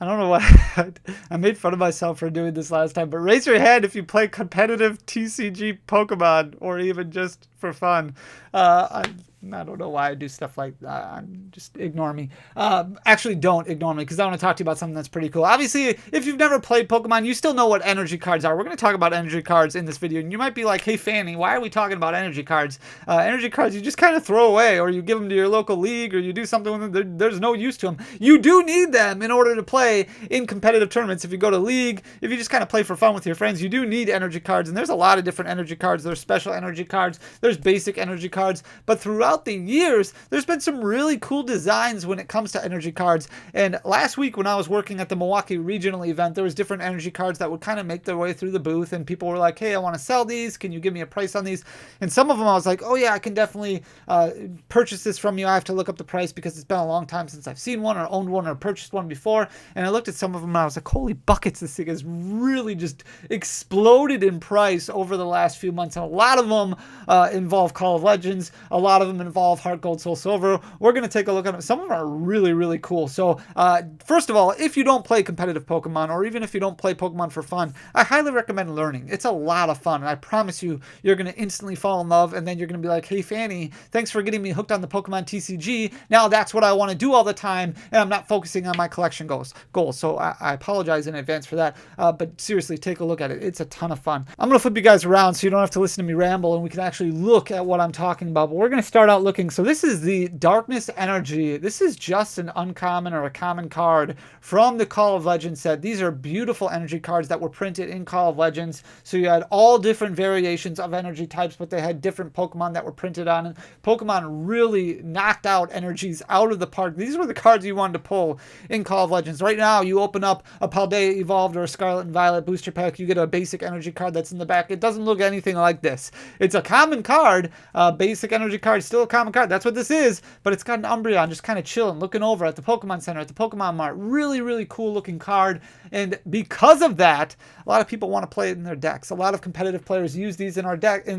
I don't know why I made fun of myself for doing this last time, but raise your hand if you play competitive TCG Pokemon or even just for fun. I don't know why I do stuff like that. Just ignore me. Actually, don't ignore me because I want to talk to you about something that's pretty cool. Obviously, if you've never played Pokemon, you still know what energy cards are. We're going to talk about energy cards in this video, and you might be like, hey, Fanny, why are we talking about energy cards? Energy cards you just kind of throw away, or you give them to your local league, or you do something with them. There's no use to them. You do need them in order to play in competitive tournaments. If you go to league, if you just kind of play for fun with your friends, you do need energy cards, and there's a lot of different energy cards. There's special energy cards, there's basic energy cards, but throughout the years, there's been some really cool designs when it comes to energy cards. And last week when I was working at the Milwaukee regional event, there was different energy cards that would kind of make their way through the booth, and people were like, hey, I want to sell these, can you give me a price on these? And some of them I was like, oh yeah, I can definitely purchase this from you. I have to look up the price because it's been a long time since I've seen one or owned one or purchased one before. And I looked at some of them and I was like, holy buckets, this thing has really just exploded in price over the last few months. And a lot of them involve Call of Legends, a lot of them involve Heart Gold Soul Silver. We're going to take a look at them. Some of them are really, really cool. So first of all, if you don't play competitive Pokemon, or even if you don't play Pokemon for fun, I highly recommend learning. It's a lot of fun, and I promise you, you're going to instantly fall in love, and then you're going to be like, hey, Fanny, thanks for getting me hooked on the Pokemon TCG. Now that's what I want to do all the time, and I'm not focusing on my collection goals. So I apologize in advance for that, but seriously, take a look at it. It's a ton of fun. I'm going to flip you guys around so you don't have to listen to me ramble, and we can actually look at what I'm talking about. But we're going to start out looking. So this is the Darkness Energy. This is just an uncommon or a common card from the Call of Legends set. These are beautiful energy cards that were printed in Call of Legends. So you had all different variations of energy types, but they had different Pokemon that were printed on it. Pokemon really knocked out energies out of the park. These were the cards you wanted to pull in Call of Legends. Right now, you open up a Paldea Evolved or a Scarlet and Violet booster pack, you get a basic energy card that's in the back. It doesn't look anything like this. It's a common card, basic energy card, still a common card. That's what this is, but it's got an Umbreon just kind of chilling, looking over at the Pokemon Center, at the Pokemon Mart. Really, really cool looking card. And because of that, a lot of people want to play it in their decks. A lot of competitive players use these in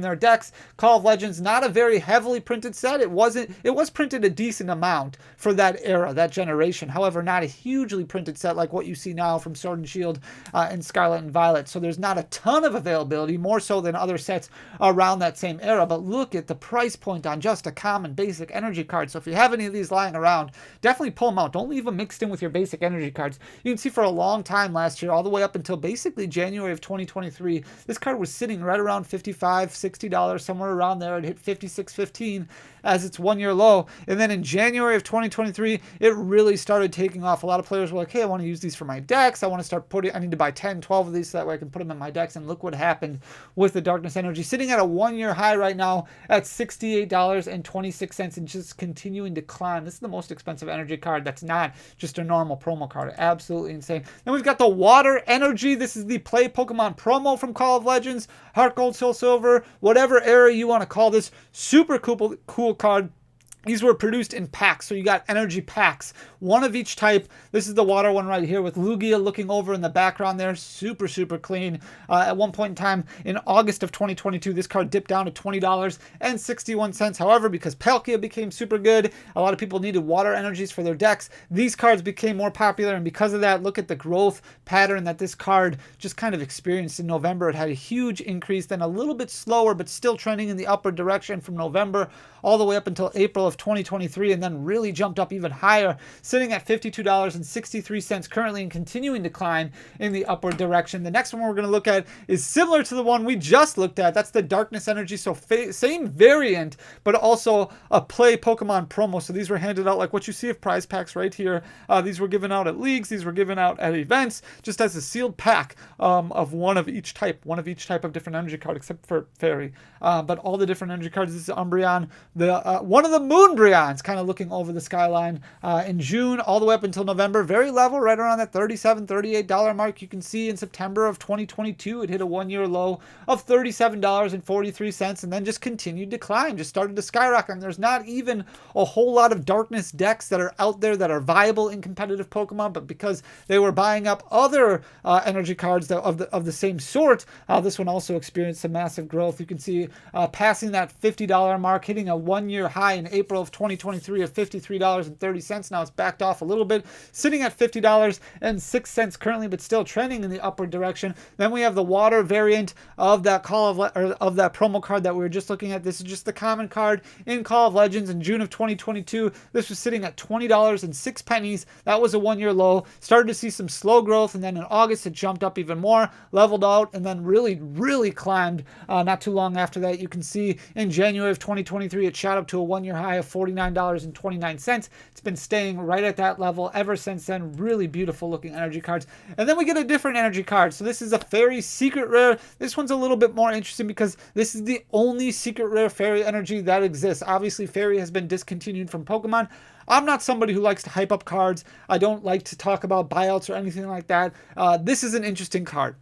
their decks. Call of Legends, not a very heavily printed set. It was printed a decent amount for that era, that generation. However, not a hugely printed set like what you see now from Sword and Shield and Scarlet and Violet. So there's not a ton of availability, more so than other sets around that same era. But look at the price point on just a common basic energy card. So if you have any of these lying around, definitely pull them out. Don't leave them mixed in with your basic energy cards. You can see for a long time last year, all the way up until basically January of 2023, this card was sitting right around $55, $60, somewhere around there. It hit $56.15 as its 1 year low. And then in January of 2023, it really started taking off. A lot of players were like, hey, I want to use these for my decks. I need to buy 10, 12 of these so that way I can put them in my decks. And look what happened with the Darkness Energy, sitting at a 1 year high right now at $68.26 and just continuing to climb. This is the most expensive energy card that's not just a normal promo card. Absolutely insane. Then we've got the Water Energy. This is the Play Pokemon promo from Call of Legends, Heart Gold, Soul Silver, whatever era you want to call this. Super cool card. These were produced in packs, so you got energy packs, one of each type. This is the water one right here with Lugia looking over in the background there. Super, super clean. At one point in time, in August of 2022, this card dipped down to $20.61. However, because Palkia became super good, a lot of people needed water energies for their decks. These cards became more popular, and because of that, look at the growth pattern that this card just kind of experienced in November. It had a huge increase, then a little bit slower, but still trending in the upward direction from November all the way up until April of 2023, and then really jumped up even higher, sitting at $52.63 currently and continuing to climb in the upward direction. The next one we're going to look at is similar to the one we just looked at. That's the Darkness Energy. So same variant, but also a Play Pokemon promo. So these were handed out like what you see of prize packs right here. These were given out at leagues. These were given out at events, just as a sealed pack of one of each type of different energy card, except for Fairy. But all the different energy cards. This is Umbreon, one of the Moonbreons, kind of looking over the skyline in June all the way up until November. Very level, right around that $37, $38 mark. You can see in September of 2022, it hit a 1 year low of $37.43, and then just continued to climb, just started to skyrocket. And there's not even a whole lot of Darkness decks that are out there that are viable in competitive Pokemon, but because they were buying up other energy cards of the same sort, this one also experienced some massive growth. You can see passing that $50 mark, hitting a 1 year high in April April of 2023 of $53.30. Now it's backed off a little bit, sitting at $50.06 currently, but still trending in the upward direction. Then we have the water variant of that of that promo card that we were just looking at. This is just the common card in Call of Legends in June of 2022. This was sitting at $20.06. That was a one-year low. Started to see some slow growth, and then in August it jumped up even more, leveled out, and then really climbed not too long after that. You can see in January of 2023 it shot up to a one-year high of $49.29. It's been staying right at that level ever since then. Really beautiful looking energy cards. And then we get a different energy card. So this is a fairy secret rare. This one's a little bit more interesting because this is the only secret rare fairy energy that exists. Obviously fairy has been discontinued from Pokemon. I'm not somebody who likes to hype up cards. I don't like to talk about buyouts or anything like that. This is an interesting card.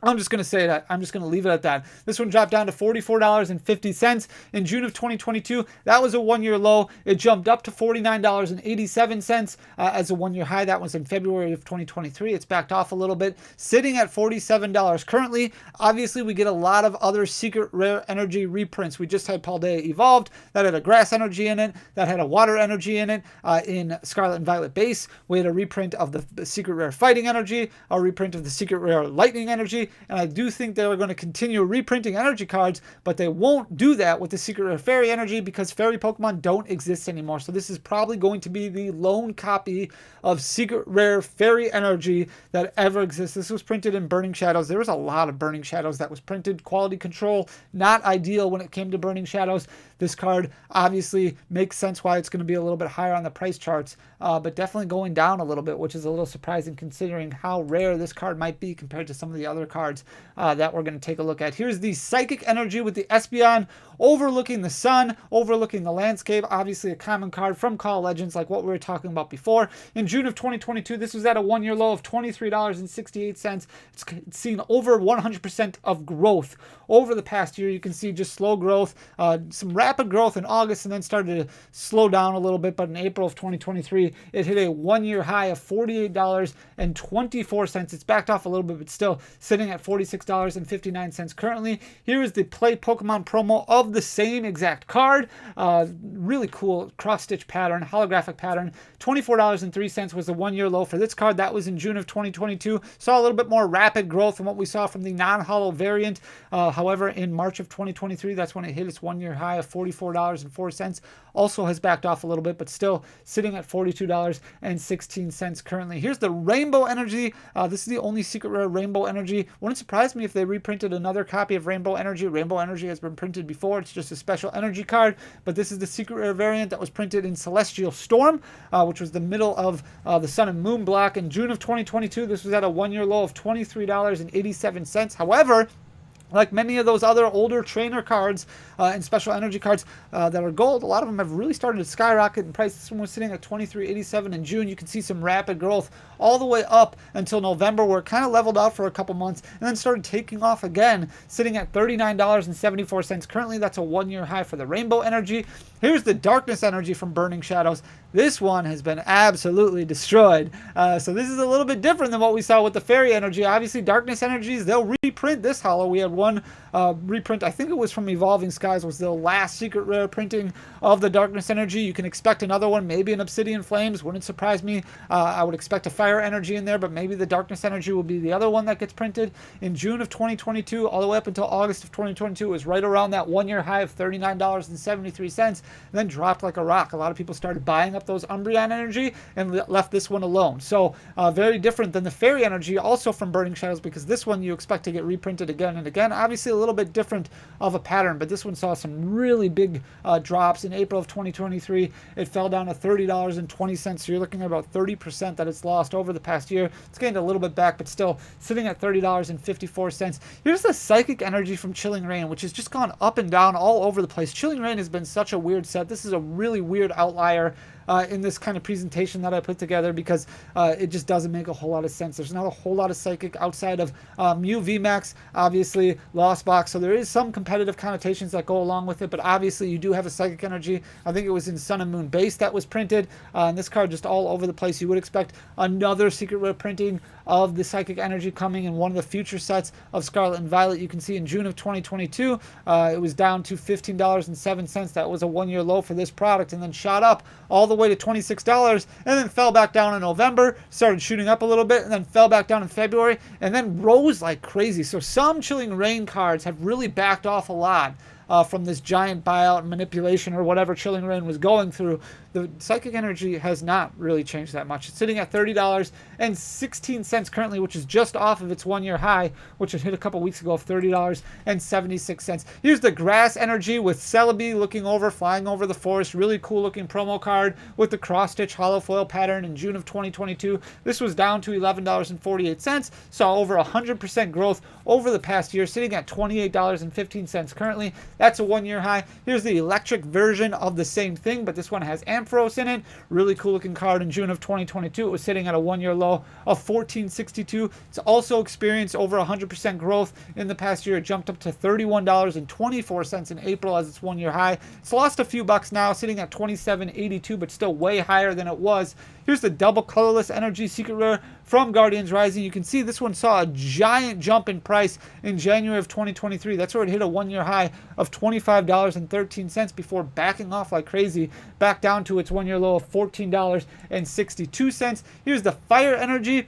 I'm just going to say that. I'm just going to leave it at that. This one dropped down to $44.50 in June of 2022. That was a one-year low. It jumped up to $49.87 as a one-year high. That was in February of 2023. It's backed off a little bit, sitting at $47 currently. Obviously, we get a lot of other secret rare energy reprints. We just had Paldea Evolved that had a grass energy in it, that had a water energy in it. In Scarlet and Violet base, we had a reprint of the secret rare fighting energy, a reprint of the secret rare lightning energy. And I do think they're going to continue reprinting energy cards, but they won't do that with the secret rare fairy energy because fairy Pokemon don't exist anymore. So this is probably going to be the lone copy of secret rare fairy energy that ever exists. This was printed in Burning Shadows. There was a lot of Burning Shadows that was printed. Quality control, not ideal when it came to Burning Shadows. This card obviously makes sense why it's going to be a little bit higher on the price charts, but definitely going down a little bit, which is a little surprising considering how rare this card might be compared to some of the other cards that we're going to take a look at. Here's the Psychic Energy with the Espeon overlooking the sun, overlooking the landscape. Obviously a common card from Call of Legends like what we were talking about before. In June of 2022, this was at a one-year low of $23.68. It's seen over 100% of growth over the past year. You can see just slow growth, some rapid growth in August, and then started to slow down a little bit. But in April of 2023, it hit a one-year high of $48.24. It's backed off a little bit, but still sitting at $46.59 currently. Here is the Play Pokemon promo of the same exact card. Really cool cross-stitch pattern, holographic pattern. $24.03 was the one-year low for this card. That was in June of 2022. Saw a little bit more rapid growth than what we saw from the non-holo variant. However, in March of 2023, that's when it hit its one-year high of $44.04. Also has backed off a little bit, but still sitting at $42.16 currently. Here's the Rainbow Energy. This is the only secret rare Rainbow Energy. Wouldn't surprise me if they reprinted another copy of Rainbow Energy. Rainbow Energy has been printed before. It's just a special energy card, but this is the secret rare variant that was printed in Celestial Storm, which was the middle of the Sun and Moon block in June of 2022. This was at a one-year low of $23.87. However, like many of those other older trainer cards and special energy cards that are gold, a lot of them have really started to skyrocket in price. This one was sitting at $23.87 in June. You can see some rapid growth all the way up until November, where it kind of leveled out for a couple months and then started taking off again, sitting at $39.74. Currently, that's a one-year high for the Rainbow Energy. Here's the Darkness Energy from Burning Shadows. This one has been absolutely destroyed. So this is a little bit different than what we saw with the Fairy Energy. Obviously, Darkness Energies, they'll reprint this holo. We had one reprint, I think it was from Evolving Skies, was the last secret rare printing of the Darkness Energy. You can expect another one, maybe an Obsidian Flames. Wouldn't surprise me. I would expect a Fire Energy in there, but maybe the Darkness Energy will be the other one that gets printed. In June of 2022, all the way up until August of 2022, it was right around that one-year high of $39.73, and then dropped like a rock. A lot of people started buying up those Umbreon Energy and left this one alone. So very different than the Fairy Energy, also from Burning Shadows, because this one you expect to get reprinted again and again. Obviously a little bit different of a pattern, but this one saw some really big drops. In April of 2023, it fell down to $30.20. So you're looking at about 30% that it's lost over the past year. It's gained a little bit back, but still sitting at $30.54. Here's the Psychic Energy from Chilling Reign, which has just gone up and down all over the place. Chilling Reign has been such a weird set. This is a really weird outlier. in this kind of presentation that I put together, because it just doesn't make a whole lot of sense. There's not a whole lot of Psychic outside of Mew VMAX, obviously Lost Box, so there is some competitive connotations that go along with it, but obviously you do have a Psychic Energy. I think it was in Sun and Moon base that was printed, and this card just all over the place. You would expect another secret rare printing of the Psychic Energy coming in one of the future sets of Scarlet and Violet. You can see in June of 2022, it was down to $15.07. That was a one-year low for this product, and then shot up all the way to $26, and then fell back down in November, started shooting up a little bit, and then fell back down in February, and then rose like crazy. So some Chilling Reign cards have really backed off a lot from this giant buyout and manipulation or whatever Chilling Reign was going through. The Psychic Energy has not really changed that much. It's sitting at $30.16 currently, which is just off of its one-year high, which had hit a couple weeks ago of $30.76. Here's the Grass Energy with Celebi looking over, flying over the forest. Really cool looking promo card with the cross-stitch hollow foil pattern in June of 2022. This was down to $11.48. Saw over 100% growth over the past year, sitting at $28.15 currently. That's a one-year high. Here's the electric version of the same thing, but this one has Ampharos in it. Really cool looking card in June of 2022. It was sitting at a one-year low of $14.62. It's also experienced over 100% growth in the past year. It jumped up to $31.24 in April as its one-year high. It's lost a few bucks now, sitting at $27.82, but still way higher than it was. Here's the double colorless energy secret rare from Guardians Rising. You can see this one saw a giant jump in price in January of 2023. That's where it hit a one-year high of $25.13 before backing off like crazy, back down to its one-year low of $14.62. Here's the Fire Energy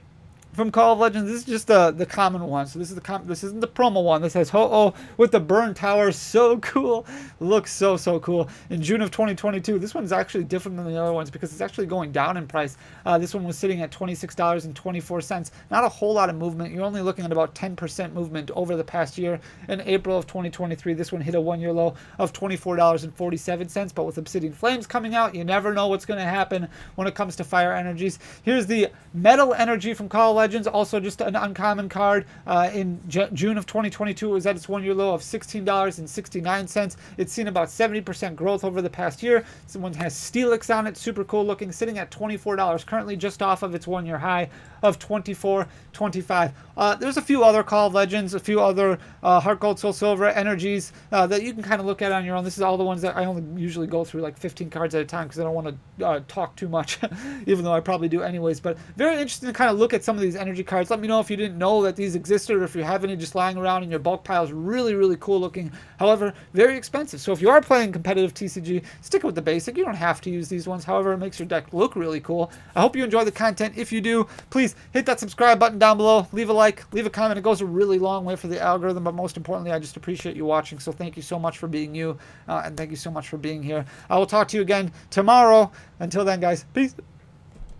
from Call of Legends. This is just the common one. So this is this isn't the promo one. This has Ho-Oh with the burn tower. So cool. Looks so cool. In June of 2022, this one's actually different than the other ones because it's actually going down in price. This one was sitting at $26.24. Not a whole lot of movement. You're only looking at about 10% movement over the past year. In April of 2023, this one hit a one-year low of $24.47. But with Obsidian Flames coming out, you never know what's going to happen when it comes to fire energies. Here's the Metal Energy from Call of Legends. Also just an uncommon card. In June of 2022, it was at its one-year low of $16.69. It's seen about 70% growth over the past year. This one has Steelix on it, super cool looking, sitting at $24 currently, just off of its one-year high of $24.25. There's a few other Call of Legends, a few other Heart Gold, Soul Silver energies that you can kind of look at on your own. This is all the ones that I only usually go through like 15 cards at a time because I don't want to talk too much, even though I probably do anyways. But very interesting to kind of look at some of these energy cards. Let me know if you didn't know that these existed, or if you have any just lying around in your bulk piles. Really cool looking. However, very expensive. So if you are playing competitive TCG, stick with the basic. You don't have to use these ones. However, it makes your deck look really cool. I hope you enjoy the content. If you do, please hit that subscribe button down below. Leave a like, leave a comment. It goes a really long way for the algorithm, but most importantly, I just appreciate you watching. So thank you so much for being you, and thank you so much for being here. I will talk to you again tomorrow. Until then, guys, peace.